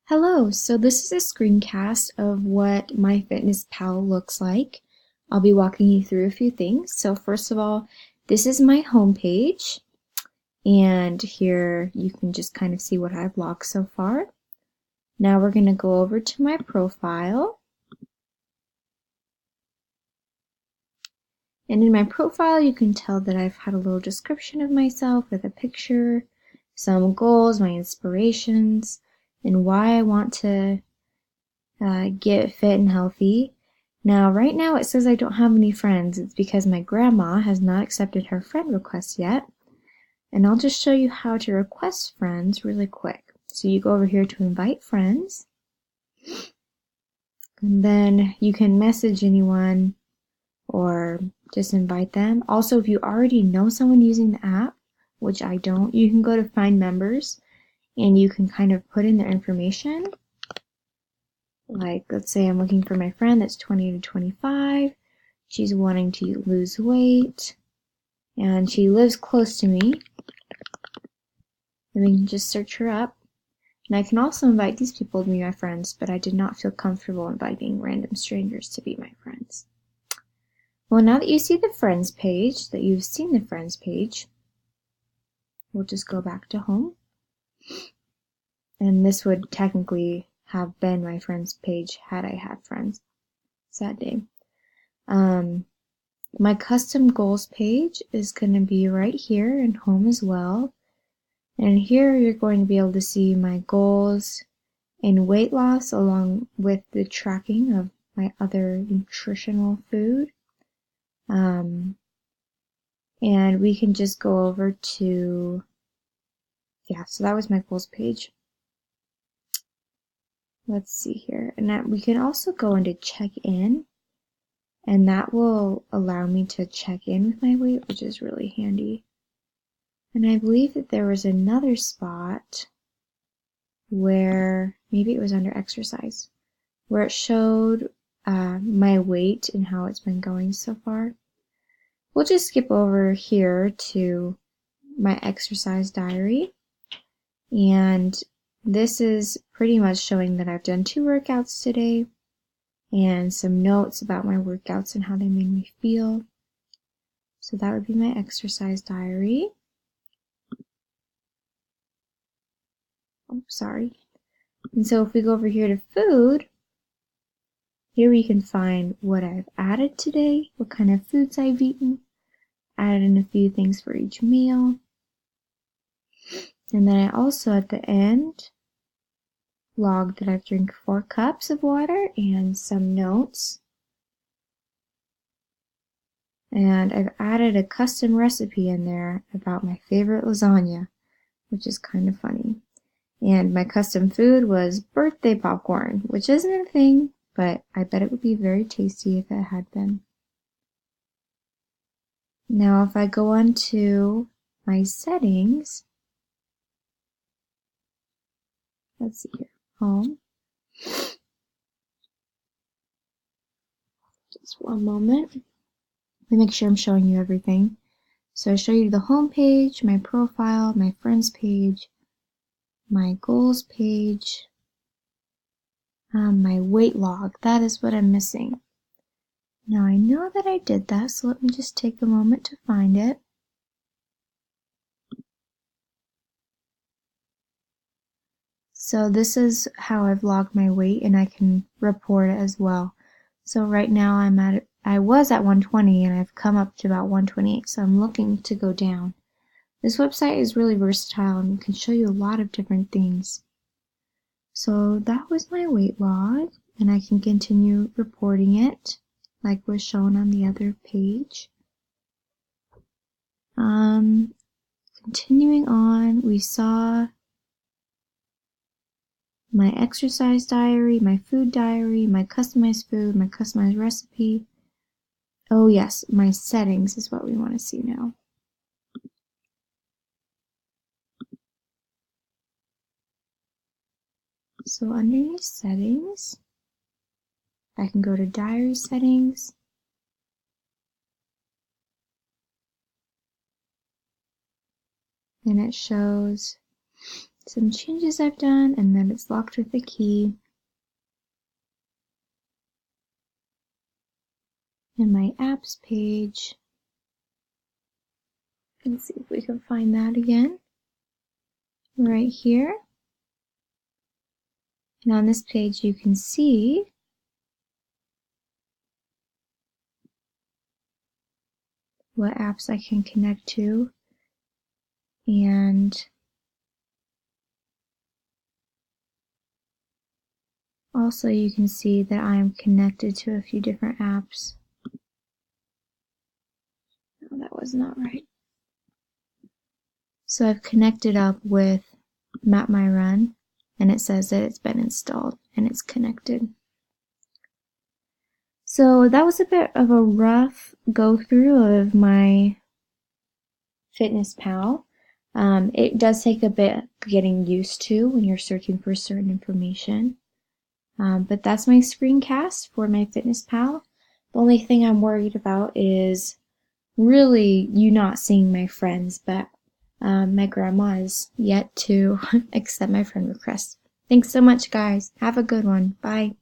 Hello, so this is a screencast of what Myfitnesspal looks like. I'll be walking you through a few things. So first of all, this is my homepage, and here you can just kind of see what I've logged so far. Now we're going to go over to my profile. And in my profile, you can tell that I've had a little description of myself with a picture, some goals, my inspirations, and why I want to get fit and healthy. Now, right now it says I don't have any friends. It's because my grandma has not accepted her friend request yet. And I'll just show you how to request friends really quick. So you go over here to invite friends. And then you can message anyone or just invite them. Also, if you already know someone using the app, which I don't, you can go to find members and you can kind of put in their information. Like, let's say I'm looking for my friend that's 20 to 25. She's wanting to lose weight and she lives close to me. And we can just search her up. And I can also invite these people to be my friends, but I did not feel comfortable inviting random strangers to be my friends. Well, now that you see the friends page, that you've seen the friends page, we'll just go back to home. And this would technically have been my friends page had I had friends. Sad day. My custom goals page is going to be right here in home as well. And here you're going to be able to see my goals and weight loss along with the tracking of my other nutritional food. And we can just go over to, so that was my goals page. Let's see here. And we can also go into check in, and that will allow me to check in with my weight, which is really handy. And I believe that there was another spot where, maybe it was under exercise, where it showed my weight and how it's been going so far. We'll just skip over here to my exercise diary. And this is pretty much showing that I've done 2 workouts today and some notes about my workouts and how they made me feel. So that would be my exercise diary. Oh, sorry. And so if we go over here to food, here we can find what I've added today, what kind of foods I've eaten, added in a few things for each meal. And then I also at the end logged that I've drank 4 cups of water and some notes. And I've added a custom recipe in there about my favorite lasagna, which is kind of funny. And my custom food was birthday popcorn, which isn't a thing, but I bet it would be very tasty if it had been. Now if I go on to my settings, let's see here, home. Just one moment. Let me make sure I'm showing you everything. So I show you the home page, my profile, my friends page, my goals page, my weight log. That is what I'm missing. Now I know that I did that, so let me just take a moment to find it. So this is how I've logged my weight, and I can report it as well. So right now I was at 120 and I've come up to about 128, so I'm looking to go down. This website is really versatile and can show you a lot of different things. So that was my weight log, and I can continue reporting it like was shown on the other page. Continuing on, we saw my exercise diary, my food diary, my customized food, my customized recipe. Oh yes, my settings is what we want to see now. So underneath settings, I can go to diary settings. And it shows some changes I've done, and then it's locked with a key. And my apps page. Let's see if we can find that again. Right here. And on this page you can see what apps I can connect to, and also you can see that I am connected to a few different apps. No, that was not right. So I've connected up with Map My Run, and it says that it's been installed and it's connected. So that was a bit of a rough go through of my Myfitnesspal. It does take a bit getting used to when you're searching for certain information. But that's my screencast for my Myfitnesspal. The only thing I'm worried about is really you not seeing my friends, but my grandma is yet to accept my friend request. Thanks so much, guys. Have a good one. Bye.